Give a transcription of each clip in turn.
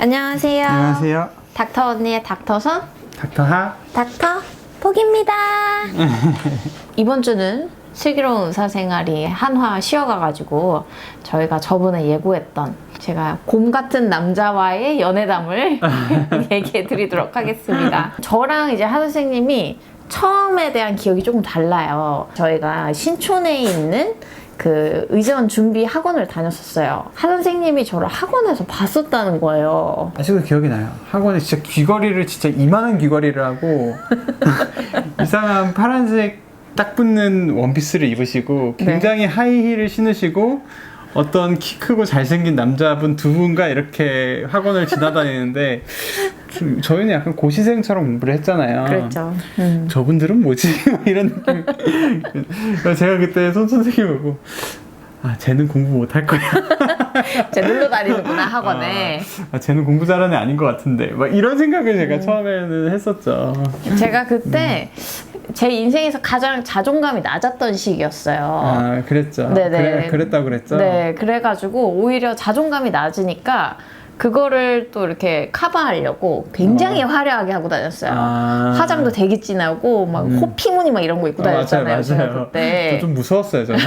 안녕하세요. 안녕하세요. 닥터 언니의 닥터선 닥터하. 닥터 폭입니다. 이번 주는 슬기로운 의사생활이 한화 쉬어가가지고 저희가 저번에 예고했던 제가 곰 같은 남자와의 연애담을 얘기해 드리도록 하겠습니다. 저랑 이제 하 선생님이 처음에 대한 기억이 조금 달라요. 저희가 신촌에 있는 그 의전 준비 학원을 다녔었어요. 하 선생님이 저를 학원에서 봤었다는 거예요. 아직도 기억이 나요. 학원에 진짜 귀걸이를 진짜 이만한 귀걸이를 하고 이상한 파란색 딱 붙는 원피스를 입으시고 굉장히 하이힐을 신으시고 어떤 키 크고 잘생긴 남자분 두 분과 이렇게 학원을 지나다니는데 저희는 약간 고시생처럼 공부를 했잖아요. 그랬죠. 저분들은 뭐지? 이런 느낌. 그래서 제가 그때 손 선생님 보고 쟤는 공부 못할 거야. 쟤 놀러 다니는구나 학원에. 쟤는 공부 잘하는 애 아닌 것 같은데 막 이런 생각을 제가 처음에는 했었죠. 제가 그때 제 인생에서 가장 자존감이 낮았던 시기였어요. 그랬죠. 네네. 그랬다고 그랬죠. 네, 그래가지고 오히려 자존감이 낮으니까 그거를 또 이렇게 커버하려고 굉장히 화려하게 하고 다녔어요. 화장도 되게 진하고 막 호피무늬 막 이런 거 입고 다녔잖아요. 제가 그때. 저 좀 무서웠어요, 저는.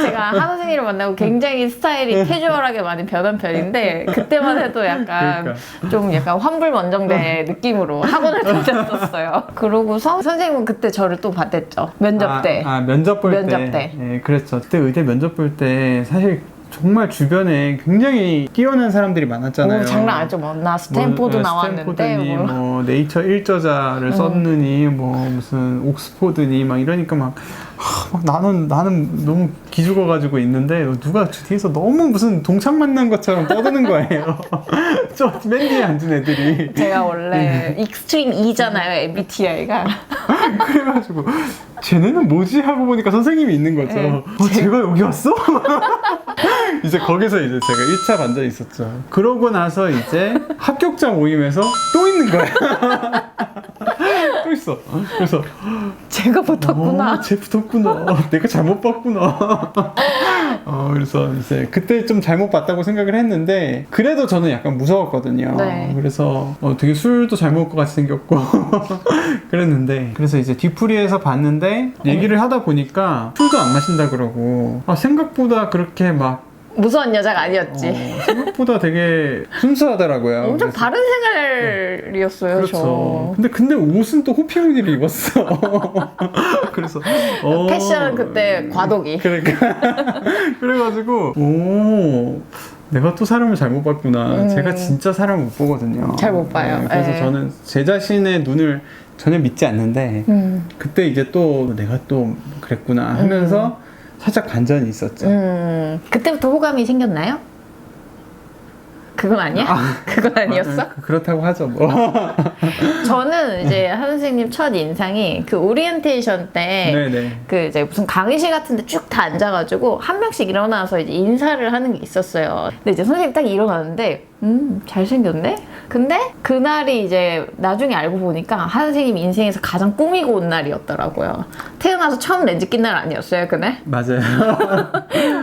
제가 하 선생님을 만나고 굉장히 스타일이 캐주얼하게 많이 변한 편인데 그때만 해도 약간 그러니까. 좀 약간 환불원정대 느낌으로 학원을 다녔었어요. 그러고서 선생님은 그때 저를 또 봤댔죠. 면접 때. 면접 볼 면접 때. 때. 네, 그랬죠. 그때 의대 면접 볼 때 사실 정말 주변에 굉장히 뛰어난 사람들이 많았잖아요. 장난 아니죠. 뭐 나 스탠포드 나왔는데 스탠포드니 뭐 네이처 1저자를 썼느니 뭐 무슨 옥스포드니 막 이러니까 막 나는 너무 기죽어가지고 있는데 누가 뒤에서 너무 무슨 동창 만난 것처럼 떠드는 거예요. 저 맨 뒤에 앉은 애들이. 제가 원래 익스트림 E잖아요, MBTI가. 그래가지고 쟤네는 뭐지 하고 보니까 선생님이 있는 거죠. 네. 제가 여기 왔어? 이제 거기서 이제 제가 1차 반전이 있었죠. 그러고 나서 이제 합격자 모임에서 또 있는 거야. 또 있어. 그래서 제가 붙었구나. 쟤 붙었구나. 내가 잘못 봤구나. 그래서 이제 그때 좀 잘못 봤다고 생각을 했는데 그래도 저는 약간 무서웠거든요. 네. 그래서 되게 술도 잘 먹을 것 같이 생겼고 그랬는데 그래서 이제 뒤풀이에서 봤는데 얘기를 하다 보니까 술도 안 마신다 그러고 생각보다 그렇게 막 무서운 여자가 아니었지. 생각보다 되게 순수하더라고요. 엄청 그래서 바른 생활이었어요, 그렇죠. 근데 옷은 또 호피무늬를 입었어. 그래서 패션은 그때 과도기. 그러니까 그래가지고 내가 또 사람을 잘못 봤구나. 제가 진짜 사람을 못 보거든요. 잘 못 봐요. 그래서 네. 저는 제 자신의 눈을 전혀 믿지 않는데 그때 이제 또 내가 또 그랬구나 하면서 살짝 반전이 있었죠. 그때부터 호감이 생겼나요? 그건 아니야? 그건 아니었어? 그렇다고 하죠, 뭐. 저는 이제 하 선생님 첫 인상이 그 오리엔테이션 때 네네. 그 이제 무슨 강의실 같은 데 쭉 다 앉아가지고 한 명씩 일어나서 이제 인사를 하는 게 있었어요. 근데 이제 선생님 딱 일어나는데 잘생겼네? 근데 그날이 이제 나중에 알고 보니까 하 선생님 인생에서 가장 꾸미고 온 날이었더라고요. 태어나서 처음 렌즈 낀 날 아니었어요, 그날? 맞아요.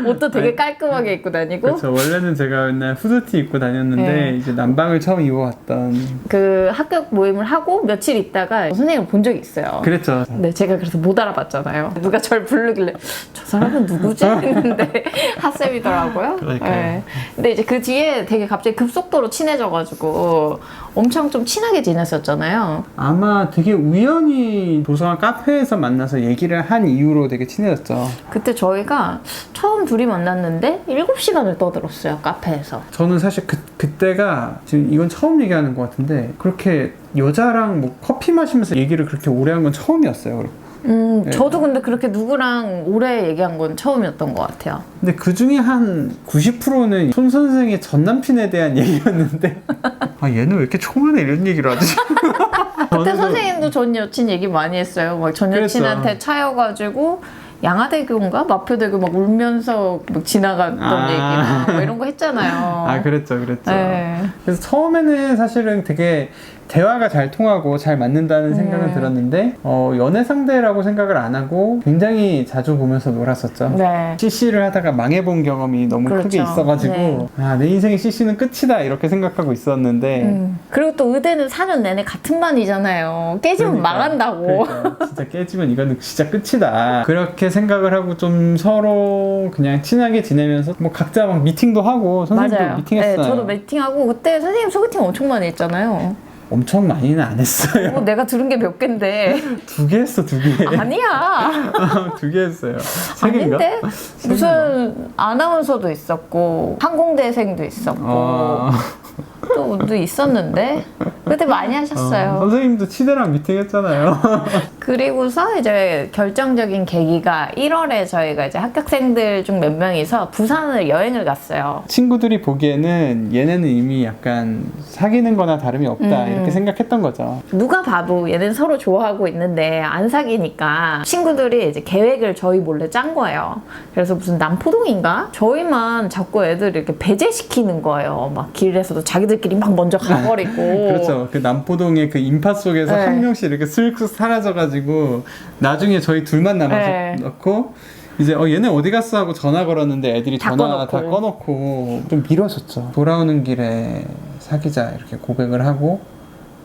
옷도 되게 깔끔하게 입고 다니고. 그렇죠. 원래는 제가 맨날 후드티 입고 다녔는데 네. 이제 남방을 처음 입어왔던. 그 합격 모임을 하고 며칠 있다가 선생님을 본 적이 있어요. 그랬죠. 네, 제가 그래서 못 알아봤잖아요. 누가 저를 부르길래 저 사람은 누구지? 했는데 핫쌤이더라고요. 그러니까요. 네. 근데 이제 그 뒤에 되게 갑자기 급속도로 친해져가지고 엄청 좀 친하게 지냈었잖아요. 아마 되게 우연히 도서관 카페에서 만나서 얘기를 한 이후로 되게 친해졌죠. 그때 저희가 처음 둘이 만났는데 7시간을 떠들었어요, 카페에서. 저는 사실 그때가 지금 이건 처음 얘기하는 것 같은데 그렇게 여자랑 뭐 커피 마시면서 얘기를 그렇게 오래 한 건 처음이었어요. 네. 저도 근데 그렇게 누구랑 오래 얘기한 건 처음이었던 것 같아요. 근데 그 중에 한 90%는 손 선생의 전 남친에 대한 얘기였는데 얘는 왜 이렇게 초면에 이런 얘기를 하지? 그때 선생님도 전 여친 얘기 많이 했어요. 막 전 여친한테 그랬어. 차여가지고 양화대교인가 마포대교 막 울면서 막 지나갔던 얘기나 뭐 이런 거 했잖아요. 아, 그랬죠. 네. 그래서 처음에는 사실은 되게 대화가 잘 통하고 잘 맞는다는 생각은 들었는데 연애 상대라고 생각을 안 하고 굉장히 자주 보면서 놀았었죠. 네. CC를 하다가 망해본 경험이 너무 그렇죠. 크게 있어가지고 네. 아, 내 인생의 CC는 끝이다 이렇게 생각하고 있었는데 그리고 또 의대는 4년 내내 같은 반이잖아요. 깨지면 망한다고. 그러니까, 진짜 깨지면 이거는 진짜 끝이다 그렇게 생각을 하고 좀 서로 그냥 친하게 지내면서 뭐 각자 막 미팅도 하고 선생님도 맞아요. 미팅했어요. 네, 저도 미팅하고 그때 선생님 소개팅 엄청 많이 했잖아요. 엄청 많이는 안 했어요. 내가 들은 게 몇 갠데. 2개 했어, 2개. 아니야. 2개 했어요. 3개인가? 아닌데? 무슨 아나운서도 있었고 항공대생도 있었고 또 있었는데 그때 많이 하셨어요. 선생님도 치대랑 미팅했잖아요. 그리고서 이제 결정적인 계기가 1월에 저희가 이제 합격생들 중 몇 명이서 부산을 여행을 갔어요. 친구들이 보기에는 얘네는 이미 약간 사귀는 거나 다름이 없다 이렇게 생각했던 거죠. 누가 봐도 얘는 서로 좋아하고 있는데 안 사귀니까 친구들이 이제 계획을 저희 몰래 짠 거예요. 그래서 무슨 남포동인가? 저희만 자꾸 애들 이렇게 배제시키는 거예요. 막 길에서도 자기들끼리 막 먼저 가버리고. 그렇죠. 그 남포동의 그 인파 속에서 네. 한 명씩 이렇게 슬쩍 사라져가지고 나중에 저희 둘만 남아서 네. 넣고 이제 얘네 어디 갔어 하고 전화 걸었는데 애들이 다 전화 꺼놓고. 다 꺼놓고 좀 미뤄졌죠. 돌아오는 길에 사귀자 이렇게 고백을 하고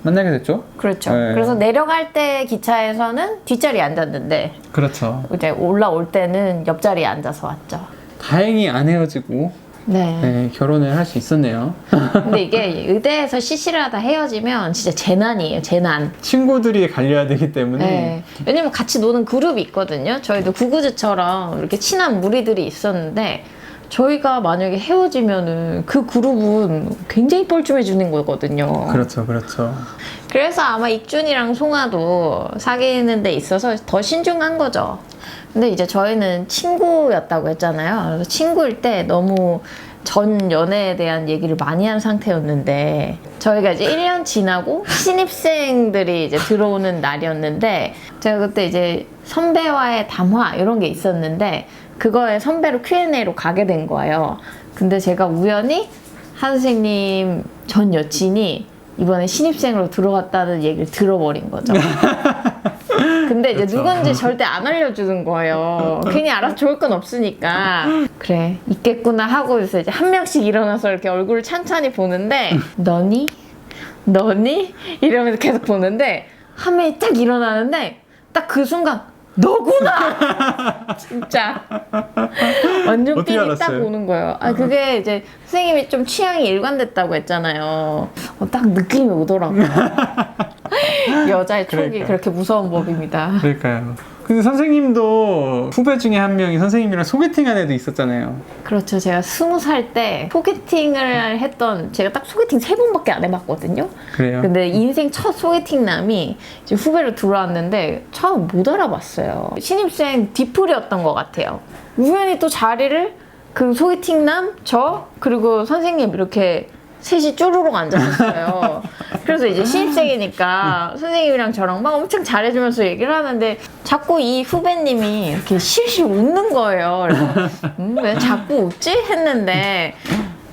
만나게 됐죠. 그렇죠. 네. 그래서 내려갈 때 기차에서는 뒷자리에 앉았는데 그렇죠. 이제 올라올 때는 옆자리에 앉아서 왔죠. 다행히 안 헤어지고 네. 결혼을 할 수 있었네요. 근데 이게 의대에서 CC를 하다 헤어지면 진짜 재난이에요. 재난. 친구들이 갈려야 되기 때문에 네. 왜냐면 같이 노는 그룹이 있거든요. 저희도 구구즈처럼 이렇게 친한 무리들이 있었는데 저희가 만약에 헤어지면은 그 그룹은 굉장히 뻘쭘해지는 거거든요. 그렇죠. 그래서 아마 익준이랑 송아도 사귀는 데 있어서 더 신중한 거죠. 근데 이제 저희는 친구였다고 했잖아요. 그래서 친구일 때 너무 전 연애에 대한 얘기를 많이 한 상태였는데 저희가 이제 1년 지나고 신입생들이 이제 들어오는 날이었는데 제가 그때 이제 선배와의 담화 이런 게 있었는데 그거에 선배로 Q&A로 가게 된 거예요. 근데 제가 우연히 한 선생님 전 여친이 이번에 신입생으로 들어왔다는 얘기를 들어버린 거죠. 근데 이제 그렇죠. 누군지 절대 안 알려주는 거예요. 괜히 알아서 좋을 건 없으니까. 그래, 있겠구나 하고 있어. 이제 한 명씩 일어나서 이렇게 얼굴을 찬찬히 보는데, 너니? 너니? 이러면서 계속 보는데, 한 명이 딱 일어나는데, 딱 그 순간, 너구나! 진짜. 완전 어떻게 삘이 딱 알았어요? 오는 거예요. 아, 그게 이제 선생님이 좀 취향이 일관됐다고 했잖아요. 딱 느낌이 오더라고요. 여자의 촉이 그러니까요. 그렇게 무서운 법입니다. 그러니까요. 근데 선생님도 후배 중에 한 명이 선생님이랑 소개팅한 애도 있었잖아요. 그렇죠. 제가 20살 때 소개팅을 했던, 제가 딱 소개팅 3번밖에 안 해봤거든요. 그래요. 근데 인생 첫 소개팅남이 이제 후배로 들어왔는데 처음 못 알아봤어요. 신입생 뒤풀이었던 것 같아요. 우연히 또 자리를 그 소개팅남, 저, 그리고 선생님 이렇게 셋이 쭈루룩 앉았어요. 그래서 이제 신입생이니까 선생님이랑 저랑 막 엄청 잘해주면서 얘기를 하는데 자꾸 이 후배님이 이렇게 실실 웃는 거예요. 그래서 왜 자꾸 웃지? 했는데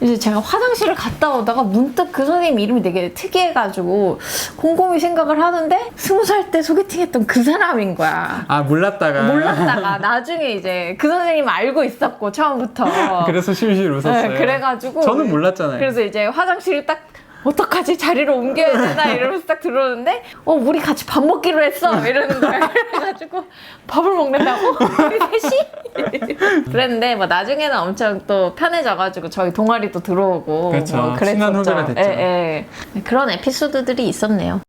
이제 제가 화장실을 갔다 오다가 문득 그 선생님 이름이 되게 특이해가지고 곰곰이 생각을 하는데 20살 때 소개팅했던 그 사람인 거야. 아, 몰랐다가 나중에 이제 그 선생님 알고 있었고 처음부터. 그래서 실실 웃었어요. 네, 그래가지고 저는 몰랐잖아요. 그래서 이제 화장실을 딱 어떡하지? 자리를 옮겨야 되나? 이러면서 딱 들어오는데 우리 같이 밥 먹기로 했어 이러는 거야. 그래가지고 밥을 먹는다고? 우리 셋이? 그랬는데 뭐 나중에는 엄청 또 편해져가지고 저희 동아리도 들어오고 그렇죠. 뭐 그랬었죠. 친한 후배가 됐죠. 예. 그런 에피소드들이 있었네요.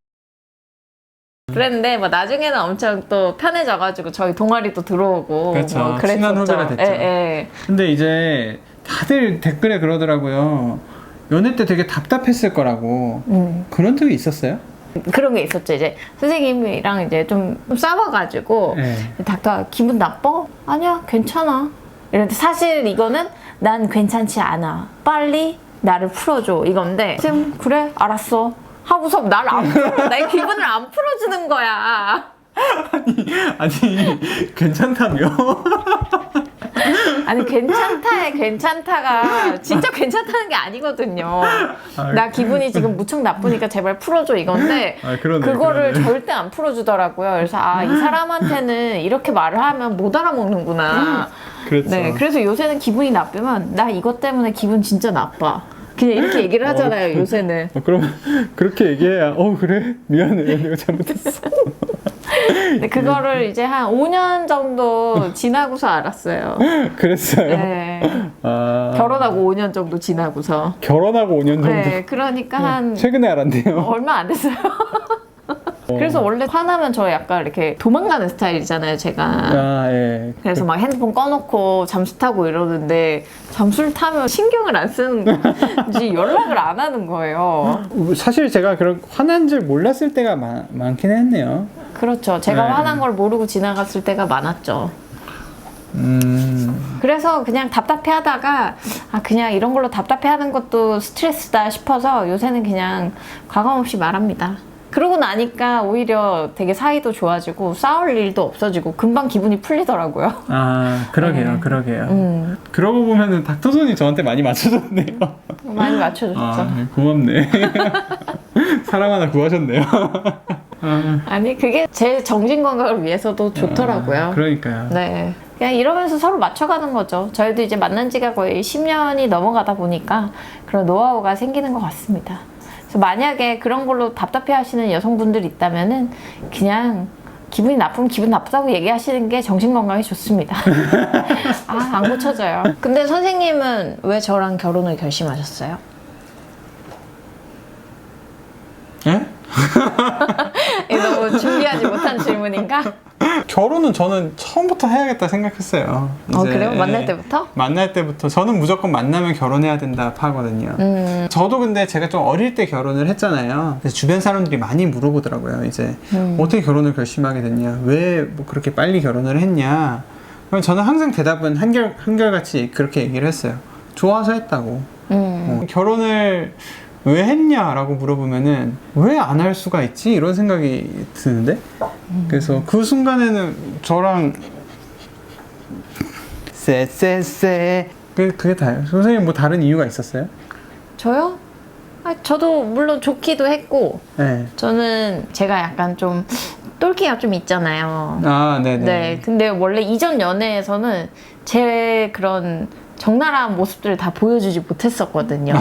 그랬는데 뭐 나중에는 엄청 또 편해져가지고 저희 동아리도 들어오고 그렇죠. 뭐 그랬었죠. 친한 후배가 됐죠. 예. 근데 이제 다들 댓글에 그러더라고요. 연애 때 되게 답답했을 거라고. 그런 적이 있었어요? 그런 게 있었죠. 이제 선생님이랑 이제 좀 싸워가지고 네. 닥터 기분 나빠? 아니야 괜찮아. 이런데 사실 이거는 난 괜찮지 않아. 빨리 나를 풀어줘 이건데 쌤 그래 알았어 하고서 나를 안 풀어. 내 기분을 안 풀어주는 거야. 아니 괜찮다며? 아니 괜찮다가 진짜 괜찮다는 게 아니거든요. 나 기분이 지금 무척 나쁘니까 제발 풀어줘 이건데 그러네, 그거를 그러네. 절대 안 풀어주더라고요. 그래서 이 사람한테는 이렇게 말을 하면 못 알아먹는구나. 그렇죠. 네, 그래서 요새는 기분이 나쁘면 나 이것 때문에 기분 진짜 나빠. 그냥 이렇게 얘기를 하잖아요, 요새는. 그럼 그렇게 얘기해야 그래? 미안해 내가 잘못했어. 근데 그거를 이제 한 5년 정도 지나고서 알았어요. 그랬어요? 네. 아, 결혼하고 5년 정도 지나고서. 결혼하고 5년 정도? 네, 그러니까 한 최근에 알았네요. 얼마 안 됐어요. 그래서 원래 화나면 저 약간 이렇게 도망가는 스타일이잖아요, 제가. 아, 예. 그래서 막 핸드폰 꺼놓고 잠수 타고 이러는데 잠수를 타면 신경을 안 쓰는 건지 연락을 안 하는 거예요. 사실 제가 그런 화난 줄 몰랐을 때가 많긴 했네요. 그렇죠. 제가 네. 화난 걸 모르고 지나갔을 때가 많았죠. 그래서 그냥 답답해 하다가 그냥 이런 걸로 답답해 하는 것도 스트레스다 싶어서 요새는 그냥 과감없이 말합니다. 그러고 나니까 오히려 되게 사이도 좋아지고 싸울 일도 없어지고 금방 기분이 풀리더라고요. 아, 그러게요, 네. 그러게요. 그러고 보면은 닥터손이 저한테 많이 맞춰줬네요. 많이 맞춰줬죠. 아, 고맙네. 사랑 하나 구하셨네요. 아니 그게 제 정신 건강을 위해서도 좋더라고요. 그러니까요. 네. 그냥 이러면서 서로 맞춰가는 거죠. 저희도 이제 만난 지가 거의 10년이 넘어가다 보니까 그런 노하우가 생기는 것 같습니다. 그래서 만약에 그런 걸로 답답해 하시는 여성분들 있다면은 그냥 기분이 나쁘면 기분 나쁘다고 얘기하시는 게 정신 건강에 좋습니다. 안 고쳐져요. 근데 선생님은 왜 저랑 결혼을 결심하셨어요? 예? 이거 너무 준비하지 못한 질문인가? 결혼은 저는 처음부터 해야겠다 생각했어요. 그래요? 만날 때부터? 만날 때부터 저는 무조건 만나면 결혼해야 된다 파거든요. 저도 근데 제가 좀 어릴 때 결혼을 했잖아요. 그래서 주변 사람들이 많이 물어보더라고요. 이제 어떻게 결혼을 결심하게 됐냐? 왜 뭐 그렇게 빨리 결혼을 했냐? 그럼 저는 항상 대답은 한결같이 그렇게 얘기를 했어요. 좋아서 했다고. 결혼을 왜 했냐라고 물어보면은 왜 안 할 수가 있지? 이런 생각이 드는데 그래서 그 순간에는 저랑 그게 다예요. 선생님 뭐 다른 이유가 있었어요? 저요? 저도 물론 좋기도 했고 네. 저는 제가 약간 좀 똘끼가 좀 있잖아요. 아, 네네. 네, 근데 원래 이전 연애에서는 제 그런 적나라한 모습들을 다 보여주지 못했었거든요.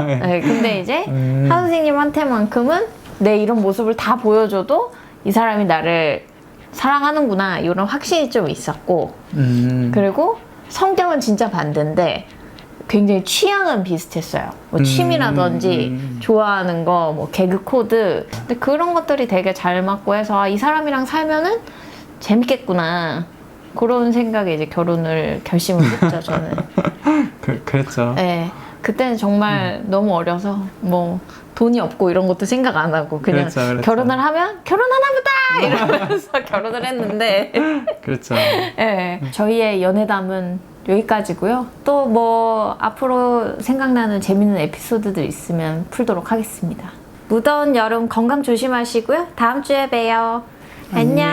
네. 네, 근데 이제 하 선생님한테만큼은 내 이런 모습을 다 보여줘도 이 사람이 나를 사랑하는구나 이런 확신이 좀 있었고 그리고 성격은 진짜 반대인데 굉장히 취향은 비슷했어요. 뭐 취미라든지 좋아하는 거, 뭐 개그 코드 근데 그런 것들이 되게 잘 맞고 해서 이 사람이랑 살면은 재밌겠구나 그런 생각에 이제 결혼을 결심을 했죠, 저는. 그랬죠. 네. 그때는 정말 너무 어려서 뭐 돈이 없고 이런 것도 생각 안 하고 그냥 그랬죠. 결혼을 하면 결혼하나 보다 이러면서 결혼을 했는데 그렇죠. 네. 저희의 연애담은 여기까지고요. 또 뭐 앞으로 생각나는 재밌는 에피소드들 있으면 풀도록 하겠습니다. 무더운 여름 건강 조심하시고요. 다음 주에 봬요. 안녕.